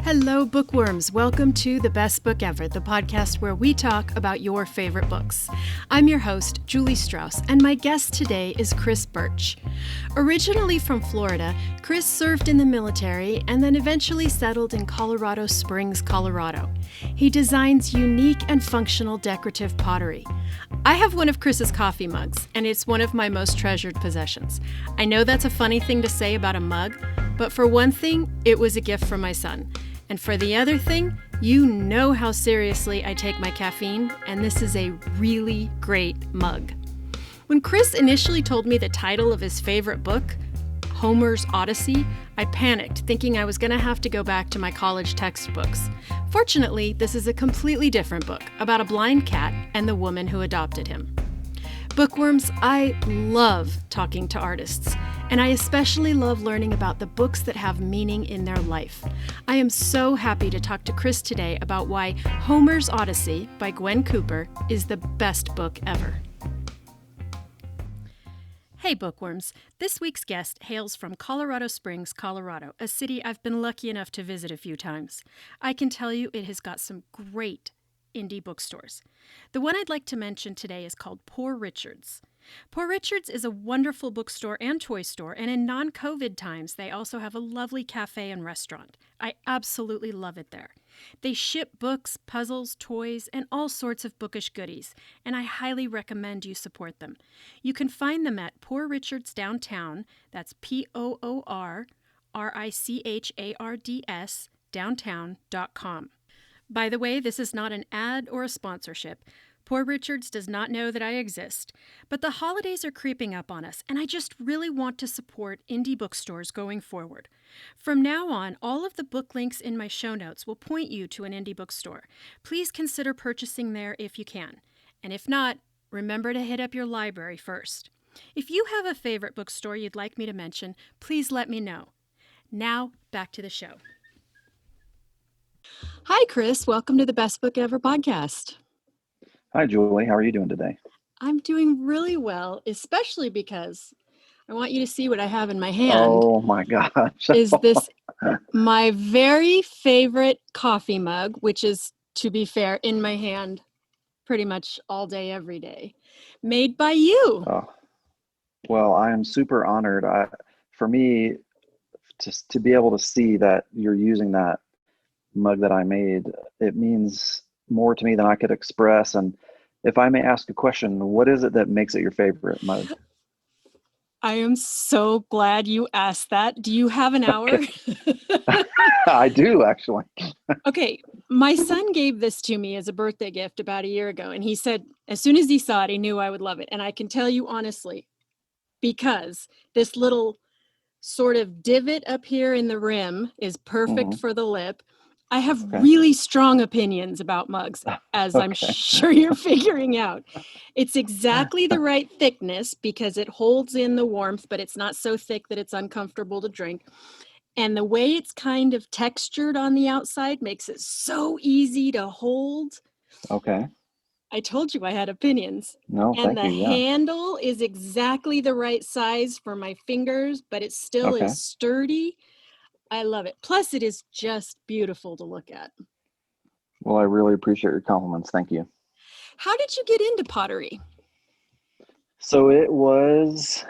Hello, bookworms. Welcome to The Best Book Ever, the podcast where we talk about your favorite books. I'm your host, Julie Strauss, and my guest today is Chris Burch. Originally from Florida, Chris served in the military and then eventually settled in Colorado Springs, Colorado. He designs unique and functional decorative pottery. I have one of Chris's coffee mugs, and it's one of my most treasured possessions. I know that's a funny thing to say about a mug, but for one thing, it was a gift from my son. And for the other thing, you know how seriously I take my caffeine, and this is a really great mug. When Chris initially told me the title of his favorite book, Homer's Odyssey, I panicked, thinking I was going to have to go back to my college textbooks. Fortunately, this is a completely different book about a blind cat and the woman who adopted him. Bookworms, I love talking to artists, and I especially love learning about the books that have meaning in their life. I am so happy to talk to Chris today about why Homer's Odyssey by Gwen Cooper is the best book ever. Hey bookworms, this week's guest hails from Colorado Springs, Colorado, a city I've been lucky enough to visit a few times. I can tell you it has got some great indie bookstores. The one I'd like to mention today is called Poor Richard's. Poor Richard's is a wonderful bookstore and toy store, and in non-COVID times, they also have a lovely cafe and restaurant. I absolutely love it there. They ship books, puzzles, toys, and all sorts of bookish goodies, and I highly recommend you support them. You can find them at Poor Richard's Downtown, that's POORRICHARDS, downtown.com. By the way, this is not an ad or a sponsorship. Poor Richard's does not know that I exist, but the holidays are creeping up on us, and I just really want to support indie bookstores going forward. From now on, all of the book links in my show notes will point you to an indie bookstore. Please consider purchasing there if you can. And if not, remember to hit up your library first. If you have a favorite bookstore you'd like me to mention, please let me know. Now, back to the show. Hi, Chris. Welcome to the Best Book Ever podcast. Hi, Julie. How are you doing today? I'm doing really well, especially because I want you to see what I have in my hand. Oh, my gosh. Is this my very favorite coffee mug, which is, to be fair, in my hand pretty much all day, every day, made by you. Oh, well, I am super honored. For me, to be able to see that you're using that mug that I made, it means more to me than I could express. And if I may ask a question, what is it that makes it your favorite mug? I am so glad you asked that. Do you have an hour? Okay. I do, actually. Okay. My son gave this to me as a birthday gift about a year ago. And he said, as soon as he saw it, he knew I would love it. And I can tell you honestly, because this little sort of divot up here in the rim is perfect for the lip. I have really strong opinions about mugs, as I'm sure you're figuring out. It's exactly the right thickness because it holds in the warmth, but it's not so thick that it's uncomfortable to drink. And the way it's kind of textured on the outside makes it so easy to hold. Okay. I told you I had opinions. No, and thank you. The handle is exactly the right size for my fingers, but it still is sturdy. I love it. Plus, it is just beautiful to look at. Well, I really appreciate your compliments. Thank you. How did you get into pottery? So it was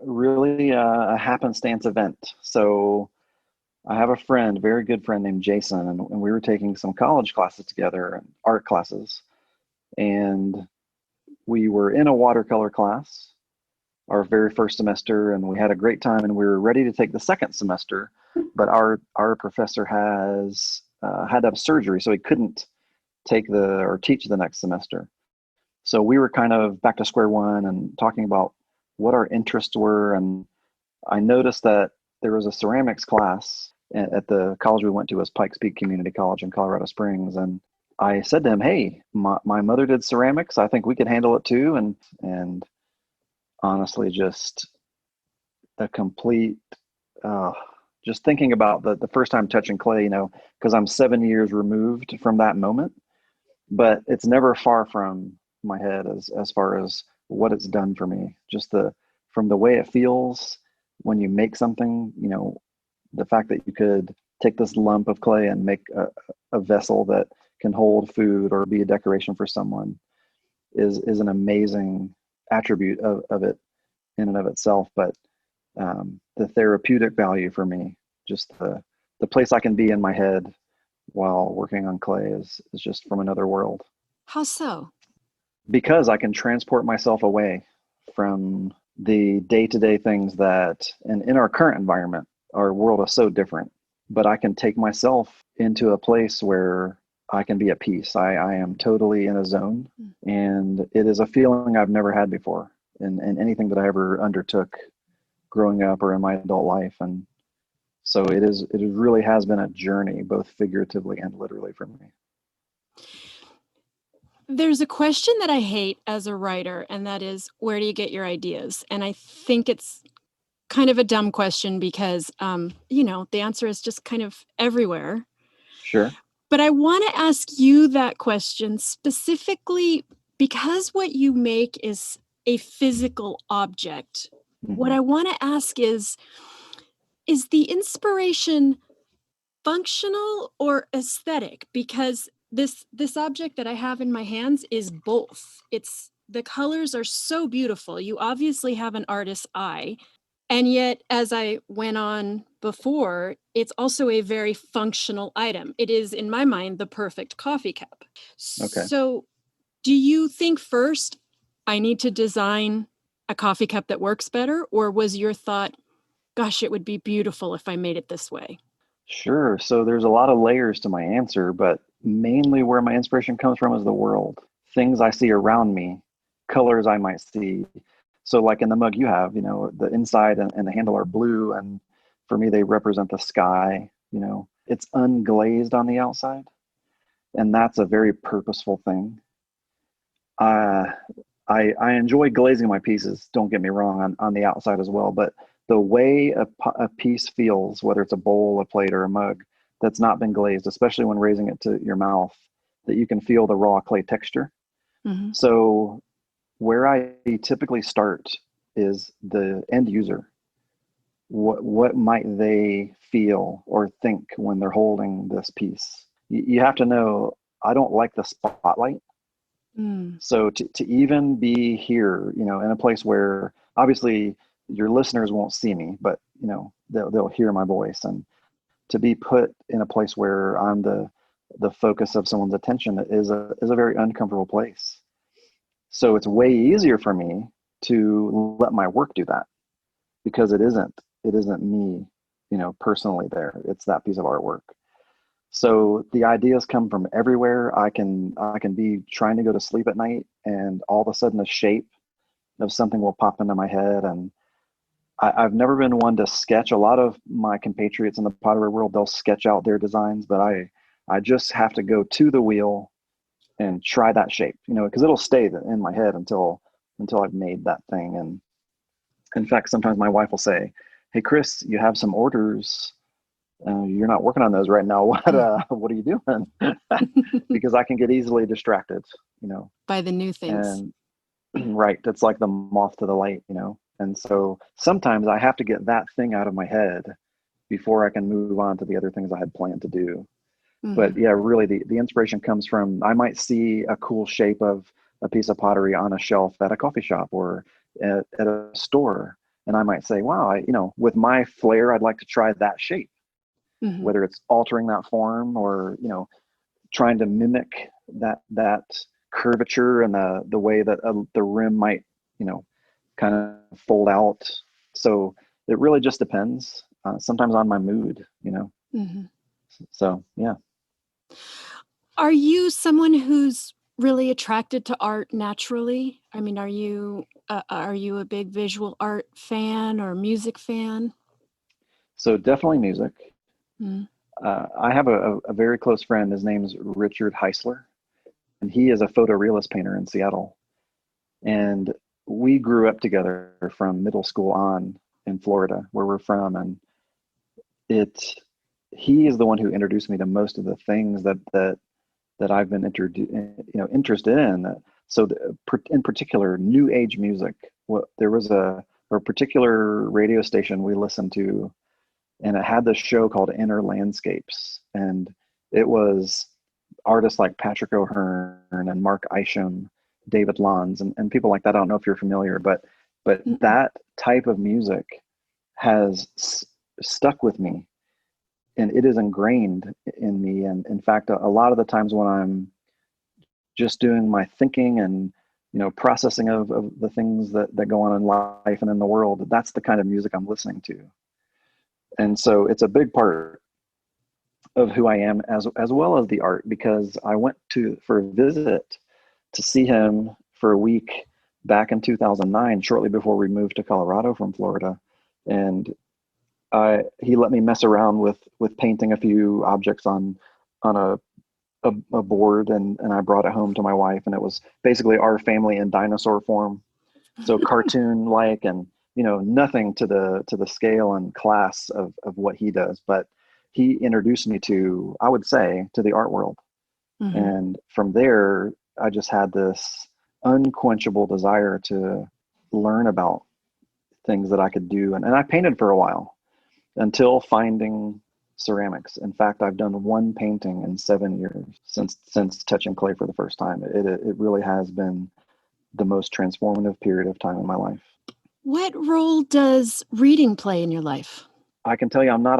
really a happenstance event. So I have a friend, very good friend named Jason, and we were taking some college classes together, art classes. And we were in a watercolor class our very first semester, and we had a great time, and we were ready to take the second semester, but our professor has had to have surgery, so he couldn't teach the next semester. So we were kind of back to square one and talking about what our interests were, and I noticed that there was a ceramics class at the college we went to, was Pikes Peak Community College in Colorado Springs, and I said to him, hey, my mother did ceramics, I think we could handle it too, and honestly, just a complete, just thinking about the first time touching clay, because I'm 7 years removed from that moment, but it's never far from my head as far as what it's done for me. Just from the way it feels when you make something, the fact that you could take this lump of clay and make a vessel that can hold food or be a decoration for someone is an amazing attribute of it in and of itself. But the therapeutic value for me, just the place I can be in my head while working on clay is just from another world. How so? Because I can transport myself away from the day-to-day things that, and in our current environment, our world is so different, but I can take myself into a place where I can be at peace. I am totally in a zone, and it is a feeling I've never had before in anything that I ever undertook growing up or in my adult life. And so it really has been a journey, both figuratively and literally for me. There's a question that I hate as a writer, and that is, where do you get your ideas? And I think it's kind of a dumb question because, the answer is just kind of everywhere. Sure. But I want to ask you that question specifically because what you make is a physical object. Mm-hmm. What I want to ask is the inspiration functional or aesthetic? Because this object that I have in my hands is both. The colors are so beautiful. You obviously have an artist's eye. And yet, as I went on before, it's also a very functional item. It is, in my mind, the perfect coffee cup. Okay. So do you think first, I need to design a coffee cup that works better? Or was your thought, gosh, it would be beautiful if I made it this way? Sure. So there's a lot of layers to my answer, but mainly where my inspiration comes from is the world. Things I see around me, colors I might see. So like in the mug you have, the inside and the handle are blue, and for me they represent the sky. It's unglazed on the outside, and that's a very purposeful thing. I enjoy glazing my pieces, don't get me wrong, on the outside as well, but the way a piece feels, whether it's a bowl, a plate, or a mug that's not been glazed, especially when raising it to your mouth, that you can feel the raw clay texture. Mm-hmm. So where I typically start is the end user. What might they feel or think when they're holding this piece? You have to know, I don't like the spotlight. So to even be here, in a place where obviously your listeners won't see me, but they'll hear my voice, and to be put in a place where I'm the focus of someone's attention is a very uncomfortable place. So it's way easier for me to let my work do that, because it isn't me, personally there. It's that piece of artwork. So the ideas come from everywhere. I can be trying to go to sleep at night, and all of a sudden a shape of something will pop into my head. And I've never been one to sketch. A lot of my compatriots in the pottery world, they'll sketch out their designs, but I just have to go to the wheel and try that shape, because it'll stay in my head until I've made that thing. And in fact, sometimes my wife will say, "Hey, Chris, you have some orders. You're not working on those right now. What are you doing?" Because I can get easily distracted, by the new things. And right, it's like the moth to the light, And so sometimes I have to get that thing out of my head before I can move on to the other things I had planned to do. Mm-hmm. But yeah, really the inspiration comes from, I might see a cool shape of a piece of pottery on a shelf at a coffee shop or at a store. And I might say, wow, with my flair, I'd like to try that shape. Mm-hmm. Whether it's altering that form or, trying to mimic that curvature and the way that the rim might, kind of fold out. So it really just depends, sometimes on my mood, Mm-hmm. So, yeah. Are you someone who's really attracted to art naturally? I mean, are you a big visual art fan or music fan? So definitely music. Mm-hmm. I have a very close friend. His name's Richard Heisler, and he is a photorealist painter in Seattle. And we grew up together from middle school on in Florida, where we're from. And he is the one who introduced me to most of the things that I've been interested in. So in particular, new age music. There was a particular radio station we listened to and it had this show called Inner Landscapes, and it was artists like Patrick O'Hearn and Mark Isham, David Lons, and people like that. I don't know if you're familiar, but Mm-mm. that type of music has stuck with me, and it is ingrained in me. And in fact, a lot of the times when I'm just doing my thinking and processing of the things that go on in life and in the world, that's the kind of music I'm listening to. And so it's a big part of who I am, as well as the art, because I went to for a visit to see him for a week back in 2009, shortly before we moved to Colorado from Florida. And he let me mess around with painting a few objects on a board, and I brought it home to my wife, and it was basically our family in dinosaur form. So cartoon like, and nothing to the scale and class of what he does, but he introduced me to, I would say, to the art world. Mm-hmm. And from there, I just had this unquenchable desire to learn about things that I could do. And I painted for a while until finding ceramics. In fact, I've done one painting in 7 years since touching clay for the first time. It really has been the most transformative period of time in my life. What role does reading play in your life? I can tell you, I'm not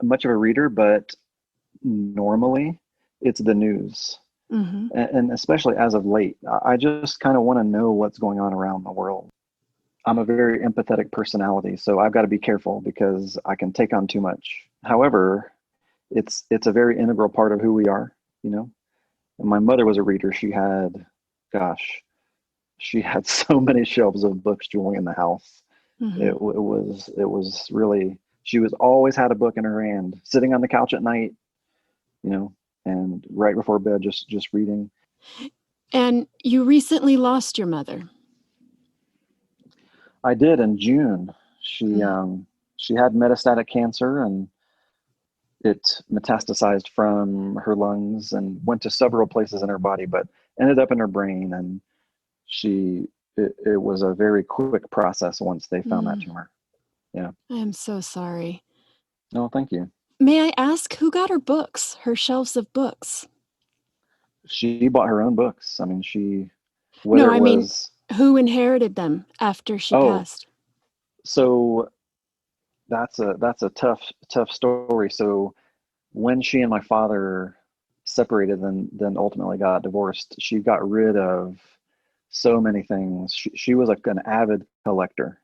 much of a reader, but normally it's the news. Mm-hmm. And especially as of late, I just kind of want to know what's going on around the world. I'm a very empathetic personality, so I've got to be careful because I can take on too much. However, it's a very integral part of who we are, you know. And my mother was a reader. Gosh, she had so many shelves of books, Julie, in the house. Mm-hmm. It was really, she was always had a book in her hand, sitting on the couch at night, you know, and right before bed, just reading. And you recently lost your mother. I did in June. Mm. She had metastatic cancer, and it metastasized from her lungs and went to several places in her body, but ended up in her brain. And it was a very quick process once they found that Mm. tumor. Yeah. I am so sorry. No, thank you. May I ask who got her books, her shelves of books? She bought her own books. I mean, No, whether it I mean, was, who inherited them after she oh, passed? so that's a tough story. So when she and my father separated, then ultimately got divorced, she got rid of so many things. She was like an avid collector,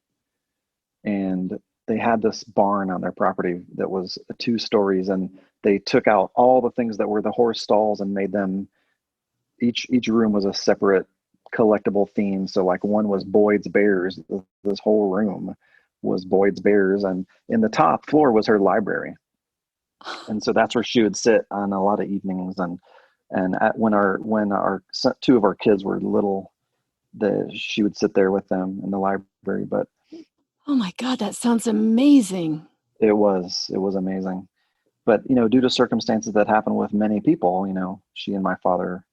and they had this barn on their property that was 2 stories, and they took out all the things that were the horse stalls and made them, each room was a separate collectible theme. So like one was Boyd's Bears. This whole room was Boyd's Bears, and in the top floor was her library. And so that's where she would sit on a lot of evenings. And when our 2 of our kids were little, she would sit there with them in the library. But Oh my God, that sounds amazing. it was amazing. But due to circumstances that happen with many people, she and my father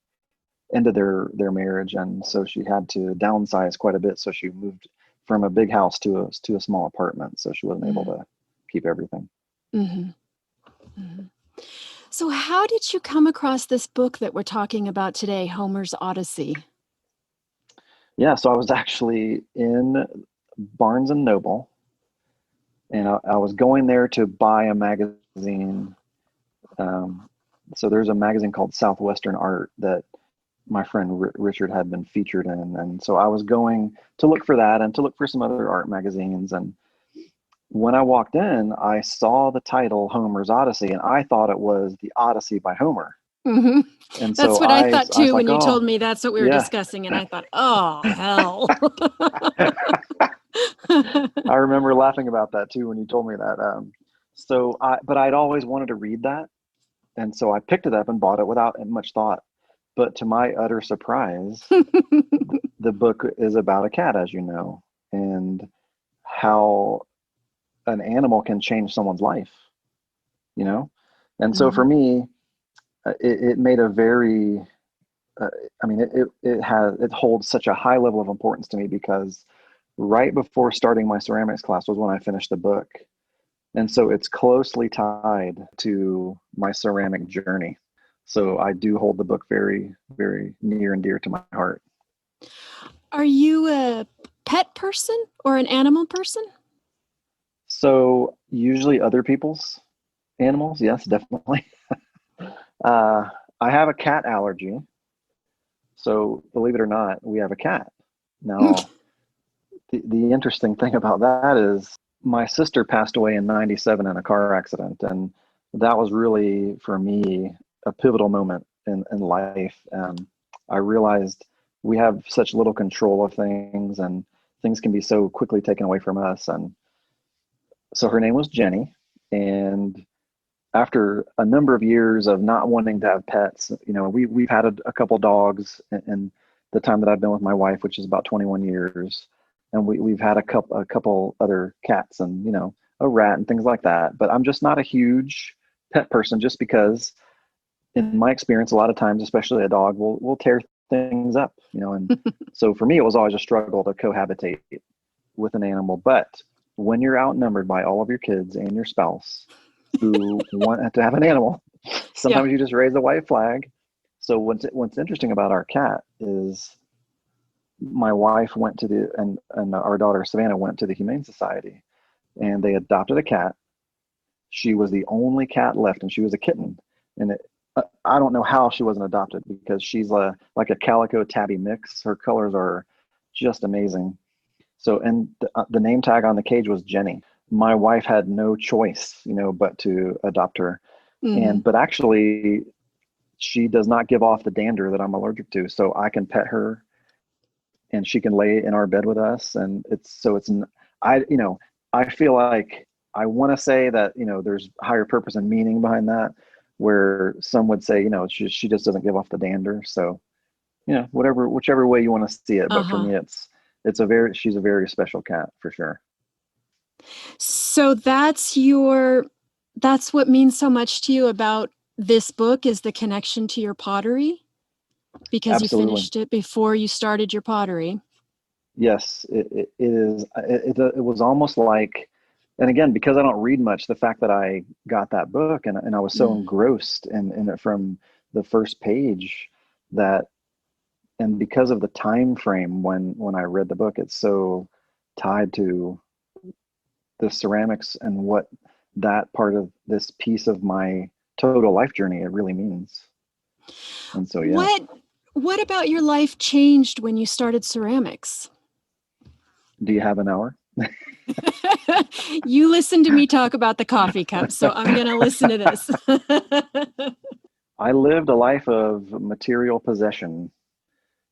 ended their marriage, and so she had to downsize quite a bit. So she moved from a big house to a small apartment. So she wasn't able Mm-hmm. to keep everything. Mm-hmm. Mm-hmm. So, how did you come across this book that we're talking about today, Homer's Odyssey? Yeah, so I was actually in Barnes and Noble, and I was going there to buy a magazine. Um, so there's a magazine called Southwestern Art that my friend Richard had been featured in, and so I was going to look for that and to look for some other art magazines. And when I walked in, I saw the title Homer's Odyssey, and I thought it was the Odyssey by Homer. Mm-hmm. And That's so what I I thought I was too like, when you told oh me that's what we were yeah. discussing, and I thought, oh, hell. I remember laughing about that too when you told me that. But I'd always wanted to read that, and so I picked it up and bought it without much thought. But to my utter surprise, the book is about a cat, as you know, and how an animal can change someone's life, you know? And so for Mhm. me, it made a very, uh, I mean, it holds such a high level of importance to me because right before starting my ceramics class was when I finished the book. And so it's closely tied to my ceramic journey. So I do hold the book very, very near and dear to my heart. Are you a pet person or an animal person? So usually other people's animals, yes, definitely. Uh, I have a cat allergy. So believe it or not, we have a cat. Now, the interesting thing about that is my sister passed away in 97 in a car accident. And that was really, for me, a pivotal moment in life. I realized we have such little control of things, and things can be so quickly taken away from us. And so her name was Jenny. And after a number of years of not wanting to have pets, we've had a couple dogs in the time that I've been with my wife, which is about 21 years. And we've had a couple other cats and, a rat and things like that. But I'm just not a huge pet person, just because in my experience, a lot of times, especially a dog will tear things up, and so for me, it was always a struggle to cohabitate with an animal. But when you're outnumbered by all of your kids and your spouse who want to have an animal, Yeah. sometimes you just raise a white flag. So what's interesting about our cat is my wife went to and our daughter Savannah went to the Humane Society, and they adopted a cat. She was the only cat left, and she was a kitten. And I don't know how she wasn't adopted, because she's like a calico tabby mix. Her colors are just amazing. So, and the name tag on the cage was Jenny. My wife had no choice, but to adopt her. Mm-hmm. But actually, she does not give off the dander that I'm allergic to. So I can pet her, and she can lay in our bed with us. And I, I feel like I want to say that, there's higher purpose and meaning behind that, where some would say, she just doesn't give off the dander. So, whichever way you want to see it. But for Uh-huh. me, she's a very special cat for sure. So that's what means so much to you about this book, is the connection to your pottery, because you Absolutely. finished it before you started your pottery. Yes, it is. It was almost like, and again, because I don't read much, the fact that I got that book and I was so Mm. engrossed in it from the first page, that, and because of the time frame when I read the book, it's so tied to the ceramics and what that part of this piece of my total life journey it really means. And so, yeah. What about your life changed when you started ceramics? Do you have an hour? You listen to me talk about the coffee cup, so I'm going to listen to this. I lived a life of material possession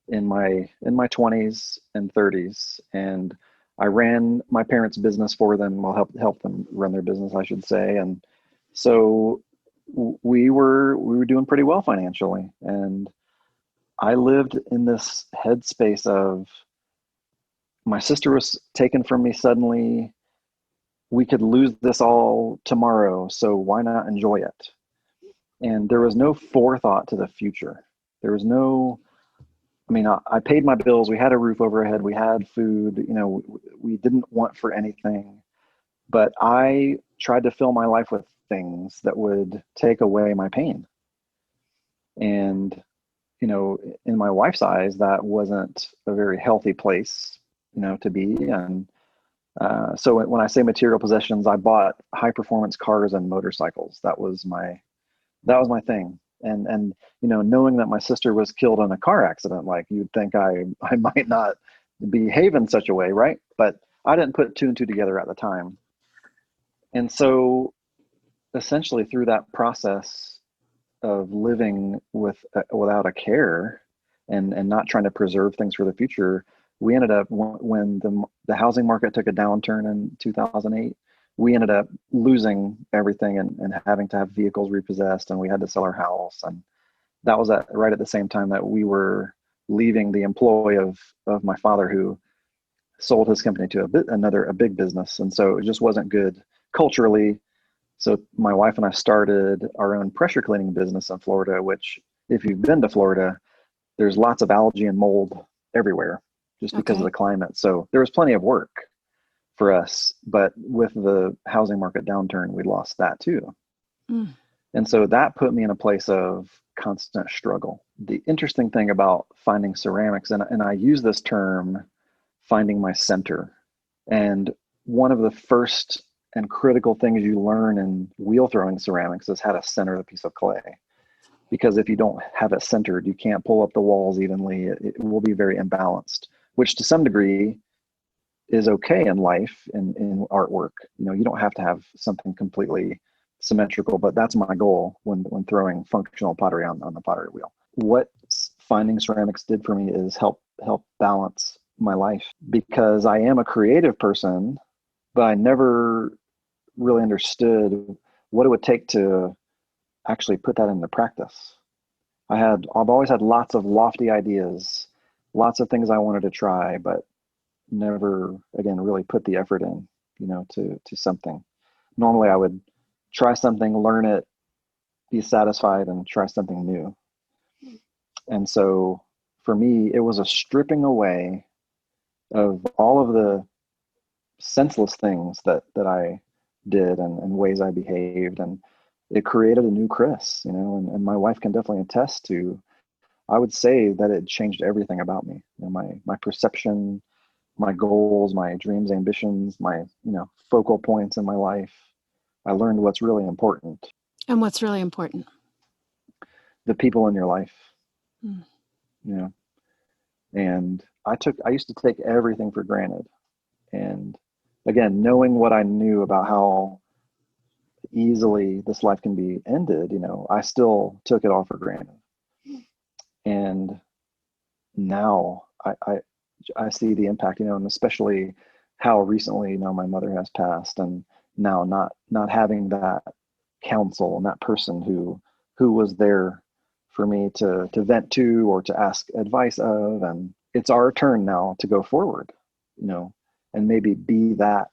in my 20s and 30s, and I ran my parents' business for them. Well, help them run their business, I should say. And so we were doing pretty well financially, and I lived in this headspace of, my sister was taken from me suddenly. We could lose this all tomorrow, so why not enjoy it? And there was no forethought to the future. There was no, I mean, I paid my bills. We had a roof over our head. We had food. We didn't want for anything. But I tried to fill my life with things that would take away my pain. And, in my wife's eyes, that wasn't a very healthy place, to be. And so when I say material possessions, I bought high performance cars and motorcycles. That was my thing. And knowing that my sister was killed in a car accident, like, you'd think I might not behave in such a way, right? But I didn't put two and two together at the time. And so essentially, through that process of living without a care, and not trying to preserve things for the future, we ended up, when the housing market took a downturn in 2008, we ended up losing everything, and having to have vehicles repossessed, and we had to sell our house. And that was right at the same time that we were leaving the employ of my father, who sold his company to a big business. And so it just wasn't good culturally. So my wife and I started our own pressure cleaning business in Florida, which, if you've been to Florida, there's lots of algae and mold everywhere, just because of Okay. the climate. So there was plenty of work for us. But with the housing market downturn, we lost that too. Mm. And so that put me in a place of constant struggle. The interesting thing about finding ceramics, and I use this term, finding my center. And one of the first and critical things you learn in wheel throwing ceramics is how to center the piece of clay. Because if you don't have it centered, you can't pull up the walls evenly. It will be very imbalanced, which to some degree is okay in life, in artwork. You don't have to have something completely symmetrical, but that's my goal when throwing functional pottery on the pottery wheel. What finding ceramics did for me is help balance my life, because I am a creative person, but I never really understood what it would take to actually put that into practice. I've always had lots of lofty ideas, lots of things I wanted to try, but never, again, really put the effort in, to something. Normally I would try something, learn it, be satisfied, and try something new. And so for me, it was a stripping away of all of the senseless things that I did and ways I behaved. And it created a new Chris, and my wife can definitely attest to, I would say that it changed everything about me. My perception, my goals, my dreams, ambitions, my, focal points in my life. I learned what's really important. And what's really important? The people in your life. Mm. And I used to take everything for granted. And again, knowing what I knew about how easily this life can be ended, I still took it all for granted. And now I see the impact, and especially how recently, my mother has passed, and now not having that counsel and that person who was there for me to vent to or to ask advice of. And it's our turn now to go forward, and maybe be that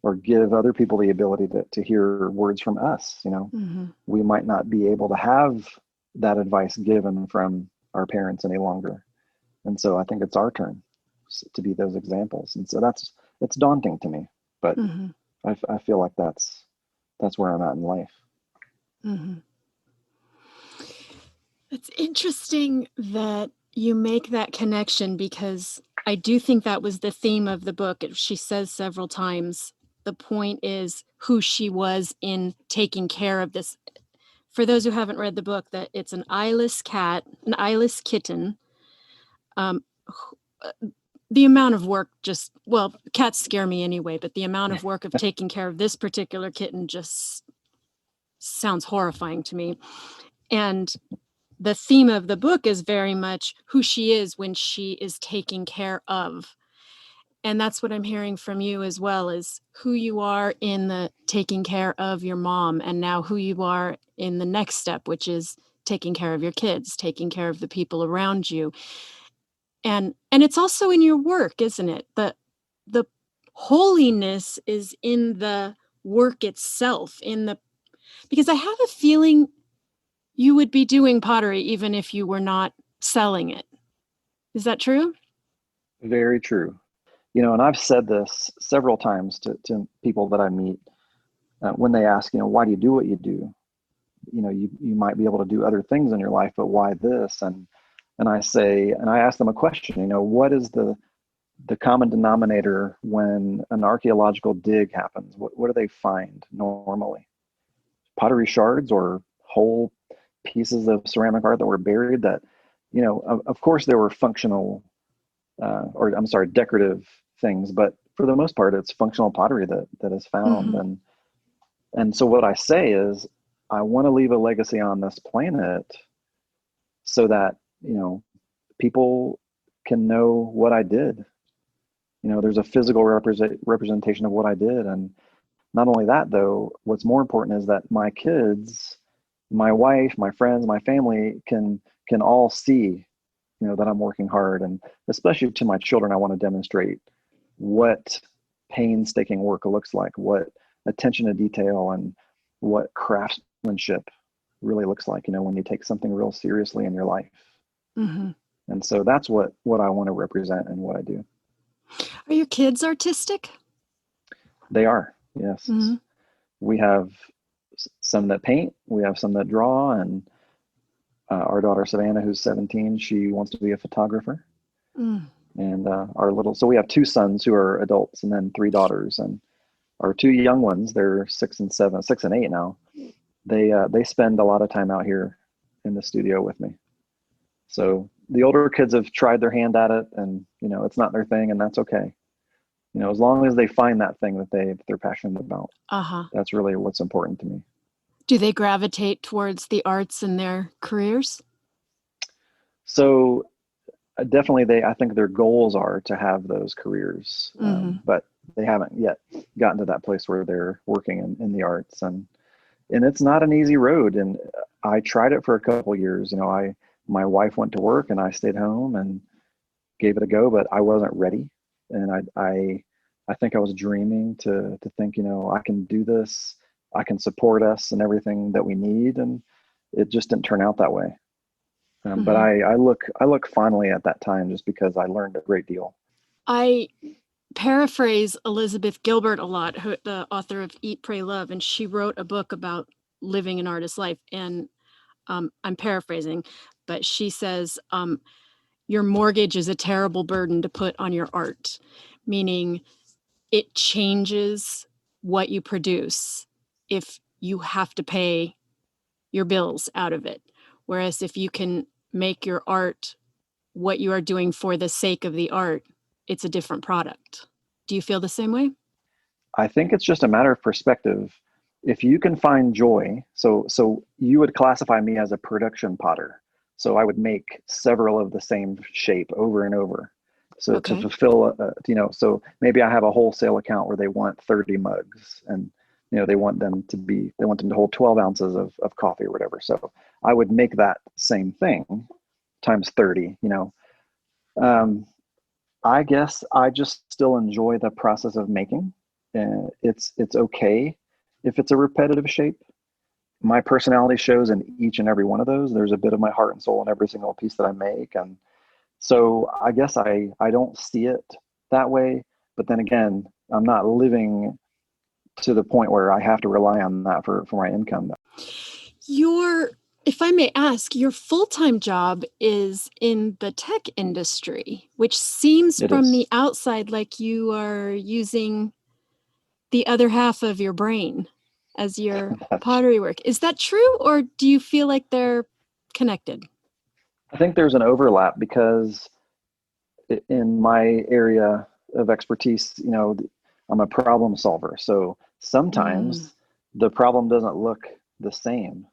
or give other people the ability to hear words from us. Mm-hmm. We might not be able to have that advice given from our parents any longer. And so I think it's our turn to be those examples. And so it's daunting to me, but Mm-hmm. I feel like that's where I'm at in life. Mm-hmm. It's interesting that you make that connection, because I do think that was the theme of the book. She says several times, the point is who she was in taking care of this. For those who haven't read the book, that it's an eyeless kitten. The amount of work cats scare me anyway, but the amount of work of taking care of this particular kitten just sounds horrifying to me. And the theme of the book is very much who she is when she is taking care of. And that's what I'm hearing from you as well, is who you are in the taking care of your mom, and now who you are in the next step, which is taking care of your kids, taking care of the people around you. And it's also in your work, isn't it? The holiness is in the work itself, because I have a feeling you would be doing pottery even if you were not selling it. Is that true? Very true. And I've said this several times to people that I meet when they ask, why do you do what you do? You might be able to do other things in your life, but why this? And I ask them a question, what is the common denominator when an archaeological dig happens? What do they find normally? Pottery shards or whole pieces of ceramic art that were buried that, of course there were functional, decorative things, but for the most part, it's functional pottery that is found. Mm-hmm. And so what I say is, I want to leave a legacy on this planet so that, people can know what I did. There's a physical representation of what I did. And not only that, though, what's more important is that my kids, my wife, my friends, my family can all see, that I'm working hard. And especially to my children, I want to demonstrate what painstaking work looks like, what attention to detail and what craftsmanship really looks like, when you take something real seriously in your life. Mm-hmm. And so that's what I want to represent and what I do. Are your kids artistic? They are, yes. Mm-hmm. We have some that paint, we have some that draw, and our daughter Savannah, who's 17, she wants to be a photographer. Mm. And so we have two sons who are adults, and then three daughters. And our two young ones, they're 6 and 8 now. They spend a lot of time out here in the studio with me. So the older kids have tried their hand at it, and it's not their thing, and that's okay. As long as they find that thing that they're passionate about, that's really what's important to me. Do they gravitate towards the arts in their careers? So definitely, I think their goals are to have those careers, but they haven't yet gotten to that place where they're working in the arts, and it's not an easy road. And I tried it for a couple of years. My wife went to work, and I stayed home and gave it a go, but I wasn't ready. And I think I was dreaming to think, I can do this, I can support us and everything that we need, and it just didn't turn out that way. But I look fondly at that time just because I learned a great deal. I paraphrase Elizabeth Gilbert a lot, the author of Eat, Pray, Love, and she wrote a book about living an artist's life. And I'm paraphrasing, but she says, your mortgage is a terrible burden to put on your art, meaning it changes what you produce if you have to pay your bills out of it. Whereas if you can make your art what you are doing for the sake of the art, it's a different product. Do you feel the same way? I think it's just a matter of perspective. If you can find joy, so you would classify me as a production potter. So I would make several of the same shape over and over. So to fulfill, so maybe I have a wholesale account where they want 30 mugs, and they want them to hold 12 ounces of coffee or whatever. So I would make that same thing times 30. I guess I just still enjoy the process of making. It's okay if it's a repetitive shape. My personality shows in each and every one of those. There's a bit of my heart and soul in every single piece that I make. And so I guess I don't see it that way. But then again, I'm not living to the point where I have to rely on that for my income. If I may ask, your full-time job is in the tech industry, which seems from the outside like you are using the other half of your brain as your pottery work. Is that true, or do you feel like they're connected? I think there's an overlap because in my area of expertise, I'm a problem solver. So sometimes the problem doesn't look the same.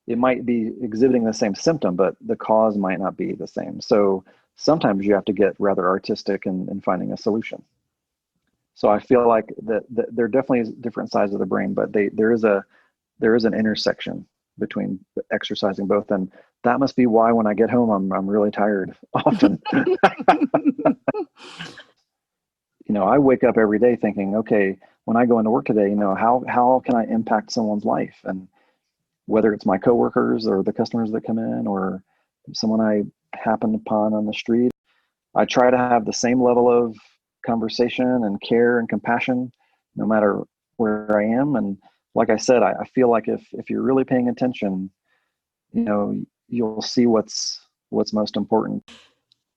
It might be exhibiting the same symptom, but the cause might not be the same. So sometimes you have to get rather artistic in finding a solution. So I feel like that there definitely is different sides of the brain, but there is an intersection between exercising both, and that must be why when I get home I'm really tired often. I wake up every day thinking, okay, when I go into work today, how can I impact someone's life? And whether it's my coworkers or the customers that come in or someone I happen upon on the street, I try to have the same level of conversation and care and compassion no matter where I am. And like I said, I feel like if you're really paying attention, you'll see what's most important.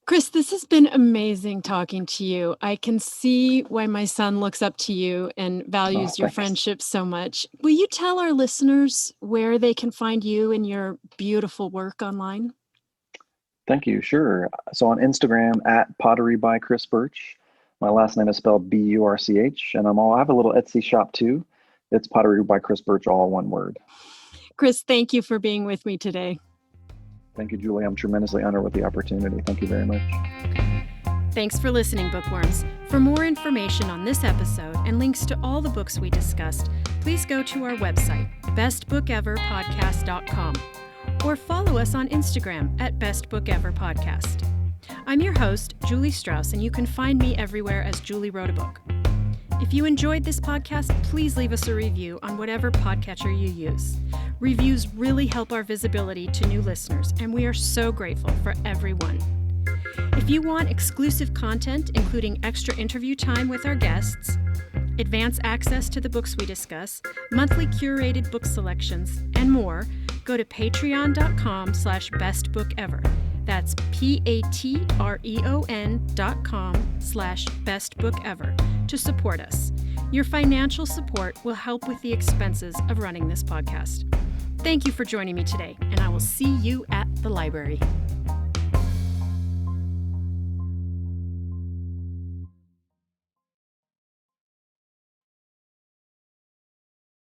Chris, this has been amazing talking to you. I can see why my son looks up to you and values your friendship so much. Will you tell our listeners where they can find you and your beautiful work online? Thank you. Sure. So on Instagram at Pottery by Chris Burch. My last name is spelled Burch, and I have a little Etsy shop too. It's Pottery by Chris Burch, all one word. Chris, thank you for being with me today. Thank you, Julie. I'm tremendously honored with the opportunity. Thank you very much. Thanks for listening, bookworms. For more information on this episode and links to all the books we discussed, please go to our website, bestbookeverpodcast.com, or follow us on Instagram at bestbookeverpodcast. I'm your host, Julie Strauss, and you can find me everywhere as Julie Wrote a Book. If you enjoyed this podcast, please leave us a review on whatever podcatcher you use. Reviews really help our visibility to new listeners, and we are so grateful for everyone. If you want exclusive content, including extra interview time with our guests, advance access to the books we discuss, monthly curated book selections, and more, go to patreon.com/bestbookever. That's patreon.com/bestbookever to support us. Your financial support will help with the expenses of running this podcast. Thank you for joining me today, and I will see you at the library.